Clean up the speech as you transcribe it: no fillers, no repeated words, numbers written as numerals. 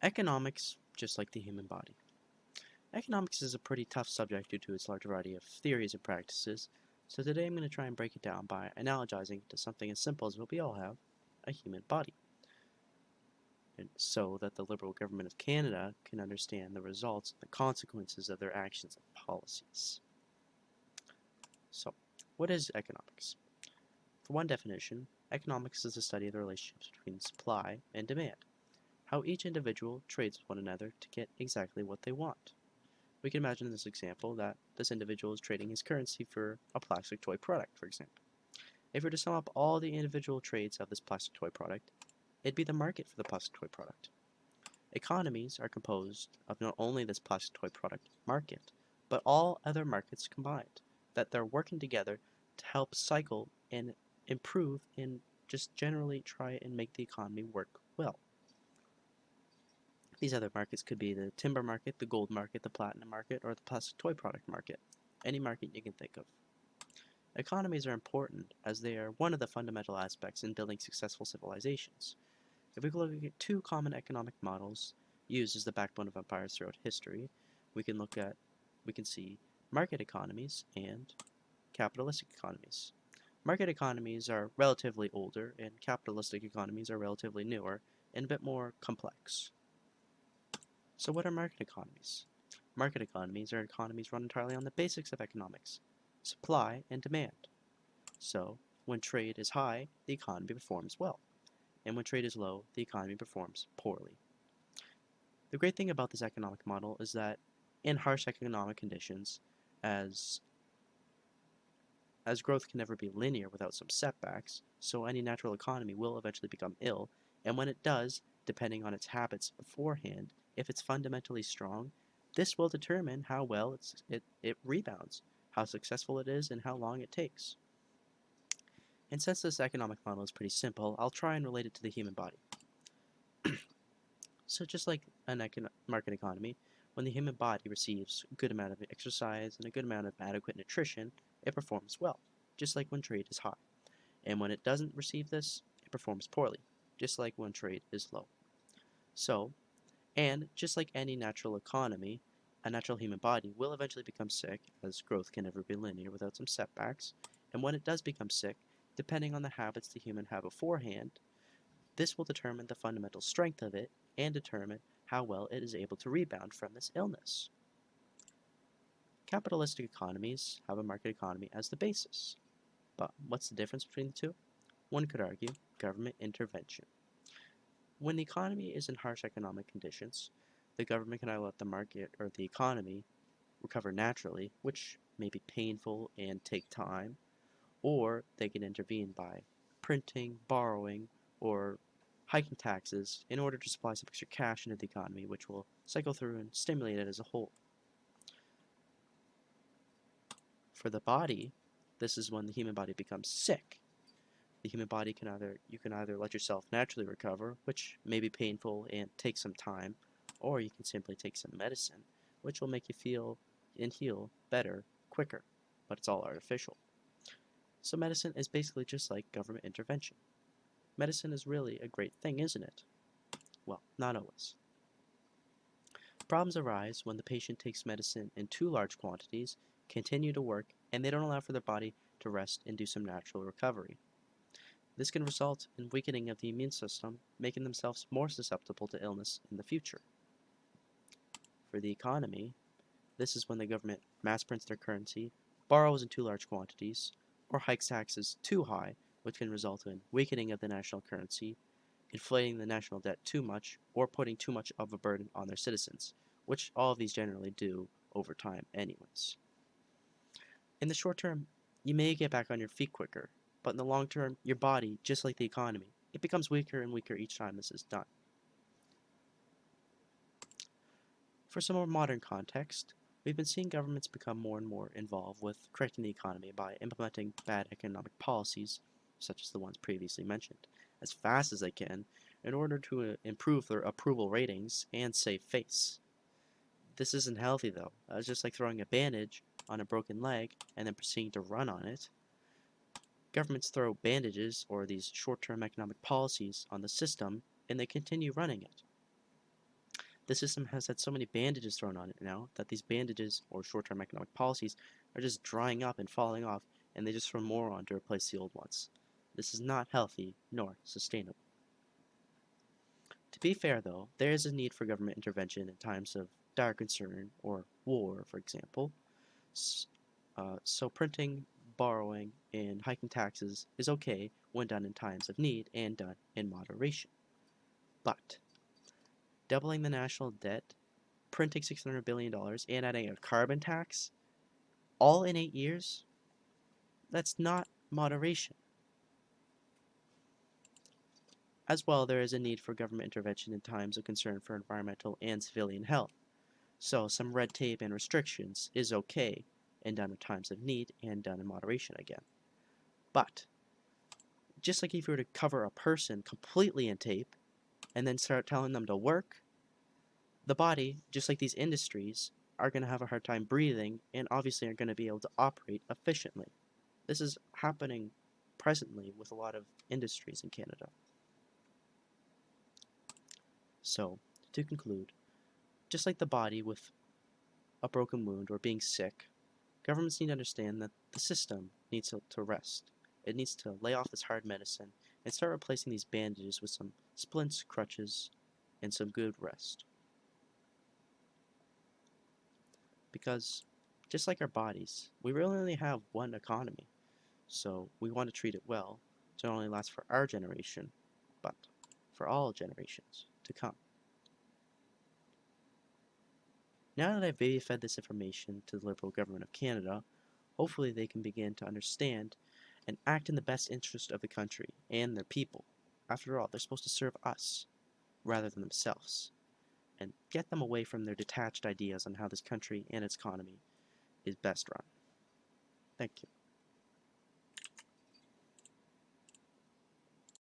Economics, just like the human body. Economics is a pretty tough subject due to its large variety of theories and practices, so today I'm going to try and break it down by analogizing to something as simple as what we all have, a human body, and so that the Liberal Government of Canada can understand the results and the consequences of their actions and policies. So, what is economics? For one definition, economics is the study of the relationships between supply and demand, how each individual trades with one another to get exactly what they want. We can imagine in this example that this individual is trading his currency for a plastic toy product, for example. If we were to sum up all the individual trades of this plastic toy product, it'd be the market for the plastic toy product. Economies are composed of not only this plastic toy product market, but all other markets combined, that they're working together to help cycle and improve and just generally try and make the economy work well. These other markets could be the timber market, the gold market, the platinum market, or the plastic toy product market. Any market you can think of. Economies are important as they are one of the fundamental aspects in building successful civilizations. If we look at two common economic models used as the backbone of empires throughout history, we can see market economies and capitalistic economies. Market economies are relatively older and capitalistic economies are relatively newer and a bit more complex. So what are market economies? Market economies are economies run entirely on the basics of economics, supply and demand. So, when trade is high, the economy performs well, and when trade is low, the economy performs poorly. The great thing about this economic model is that in harsh economic conditions, as as growth can never be linear without some setbacks, so any natural economy will eventually become ill, and when it does, depending on its habits beforehand, if it's fundamentally strong, this will determine how well it rebounds, how successful it is, and how long it takes. And since this economic model is pretty simple, I'll try and relate it to the human body. So just like an market economy, when the human body receives a good amount of exercise and a good amount of adequate nutrition, it performs well, just like when trade is high. And when it doesn't receive this, it performs poorly, just like when trade is low. So, and just like any natural economy, a natural human body will eventually become sick, as growth can never be linear without some setbacks. And when it does become sick, depending on the habits the human had beforehand, this will determine the fundamental strength of it and determine how well it is able to rebound from this illness. Capitalistic economies have a market economy as the basis. But what's the difference between the two? One could argue government intervention. When the economy is in harsh economic conditions, the government can either let the market or the economy recover naturally, which may be painful and take time, or they can intervene by printing, borrowing, or hiking taxes in order to supply some extra cash into the economy, which will cycle through and stimulate it as a whole. For the body, this is when the human body becomes sick. The human body you can either let yourself naturally recover, which may be painful and take some time, or you can simply take some medicine, which will make you feel and heal better quicker, but it's all artificial. So medicine is basically just like government intervention. Medicine is really a great thing, isn't it? Well, not always. Problems arise when the patient takes medicine in too large quantities, continue to work, and they don't allow for their body to rest and do some natural recovery. This can result in weakening of the immune system, making themselves more susceptible to illness in the future. For the economy, this is when the government mass prints their currency, borrows in too large quantities, or hikes taxes too high, which can result in weakening of the national currency, inflating the national debt too much, or putting too much of a burden on their citizens, which all of these generally do over time anyways. In the short term, you may get back on your feet quicker, but in the long term, your body, just like the economy, it becomes weaker and weaker each time this is done. For some more modern context, we've been seeing governments become more and more involved with correcting the economy by implementing bad economic policies, such as the ones previously mentioned, as fast as they can in order to improve their approval ratings and save face. This isn't healthy though. It's just like throwing a bandage on a broken leg and then proceeding to run on it. Governments throw bandages or these short-term economic policies on the system and they continue running it. The system has had so many bandages thrown on it now that these bandages, or short-term economic policies, are just drying up and falling off, and they just throw more on to replace the old ones. This is not healthy nor sustainable. To be fair, though, there is a need for government intervention in times of dire concern or war, for example. So printing, borrowing, and hiking taxes is okay when done in times of need and done in moderation. But doubling the national debt, printing $600 billion, and adding a carbon tax, all in 8 years, that's not moderation. As well, there is a need for government intervention in times of concern for environmental and civilian health. So some red tape and restrictions is okay and done in times of need and done in moderation again. But just like if you were to cover a person completely in tape and then start telling them to work, the body, just like these industries, are going to have a hard time breathing and obviously aren't going to be able to operate efficiently. This is happening presently with a lot of industries in Canada. So, to conclude, just like the body with a broken wound or being sick, governments need to understand that the system needs to rest. It needs to lay off this hard medicine and start replacing these bandages with some splints, crutches, and some good rest. Because just like our bodies, we really only have one economy. So we want to treat it well to not only last for our generation, but for all generations to come. Now that I've baby fed this information to the Liberal Government of Canada, hopefully they can begin to understand and act in the best interest of the country and their people. After all, they're supposed to serve us rather than themselves, and get them away from their detached ideas on how this country and its economy is best run. Thank you.